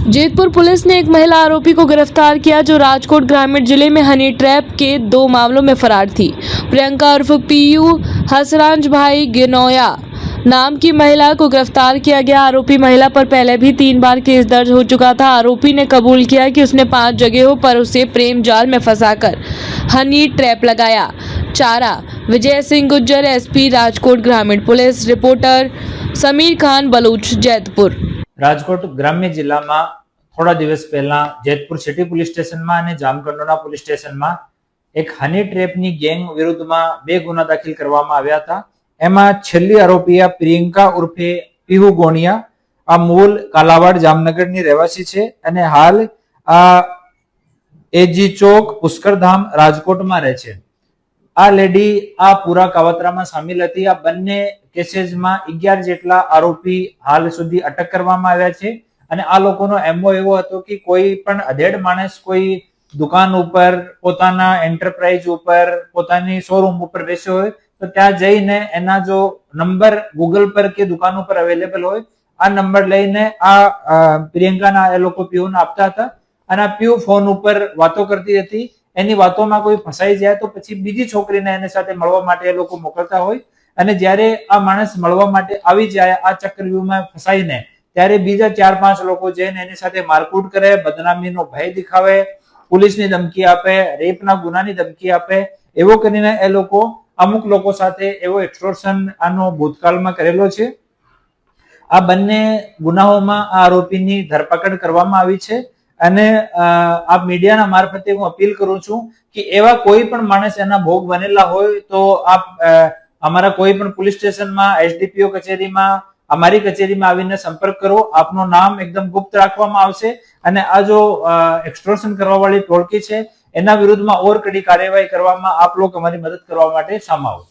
Jaitpur police ने एक महिला आरोपी को गिरफ्तार किया जो राजकोट ग्रामीण जिले में हनी ट्रैप के 2 मामलों में फरार थी। प्रियंका उर्फ पीयू हसरांज भाई गिनोया नाम की महिला को गिरफ्तार किया गया। आरोपी महिला पर पहले भी 3 बार केस दर्ज हो चुका था। आरोपी ने कबूल किया कि उसने 5 जगहों पर उसे प्रेम जाल में फंसाकर हनी ट्रैप लगाया। चारा विजय सिंह गुज्जर, एसपी राजकोट ग्रामीण पुलिस। रिपोर्टर समीर खान बलूच, जैतपुर। રાજકોટ ગ્રામ્ય જિલ્લામાં થોડા દિવસ પહેલા જેતપુર સિટી પોલીસ સ્ટેશનમાં અને જામકંડોરણા પોલીસ સ્ટેશનમાં એક હની ટ્રેપની ગેંગ વિરુદ્ધમાં 2 ગુના દાખલ કરવામાં આવ્યા હતા। એમાં છેલ્લી આરોપી પ્રિયંકા ઉર્ફે પીહુ ગોણિયા આ મૂળ કાલાવાડ જામનગરની રહેવાસી છે અને હાલ આ એજી ચોક પુષ્કરધામ રાજકોટમાં રહે છે। આ લેડી આ પૂરા કાવતરામાં સામેલ હતી। આ બંને કેसेसમાં 11 જેટલા આરોપી હાલ સુધી અટક કરવામાં આવ્યા છે અને આ લોકોનો એમઓ એવો હતો કે કોઈ પણ અધેડ માણસ કોઈ દુકાન ઉપર પોતાના એન્ટરપ્રાઇઝ ઉપર પોતાની શોરૂમ ઉપર બેસ્યો હોય તો ત્યાં જઈને એના જો નંબર ગૂગલ પર કે દુકાન ઉપર અવેલેબલ હોય આ નંબર લઈને આ પ્રિયંકાના એ લોકો પીયુને આપતા હતા અને આ પીયુ ફોન ઉપર વાતો કરતી હતી। એની વાતોમાં કોઈ ફસાઈ જાય તો પછી બીજી છોકરીને એને સાથે મળવા માટે એ લોકો મોકલતા હોય અને જ્યારે આ માણસ મળવા માટે આવી જાય આ ચક્રવ્યૂહમાં ફસાઈને ત્યારે બીજા 4-5 લોકો જઈને એની સાથે મારકૂટ કરે, બદનામીનો ભય દેખાવે, પોલીસની ધમકી આપે, રેપના ગુનાની ધમકી આપે। એવો કરીને એ લોકો અમુક લોકો સાથે એવો એક્સટોર્શન આનો ભૂતકાળમાં કરેલો છે। આ બંને ગુનાઓમાં આ આરોપીની ધરપકડ કરવામાં આવી છે અને આ મીડિયાના મારફતે હું અપીલ કરું છું કે એવા કોઈ પણ માણસ એના ભોગ બનેલા હોય તો આપ અમારા કોઈ પણ પોલીસ સ્ટેશનમાં, એસડીપીઓ કચેરીમાં, અમારી કચેરીમાં આવીને સંપર્ક કરો। આપનું નામ એકદમ ગુપ્ત રાખવામાં આવશે અને આ જો એક્સટોર્શન કરવા વાળી ટોળકી છે એના વિરુદ્ધમાં ઓર કડી કાર્યવાહી કરવામાં આપ લોકો અમારી મદદ કરવા માટે સામે આવો।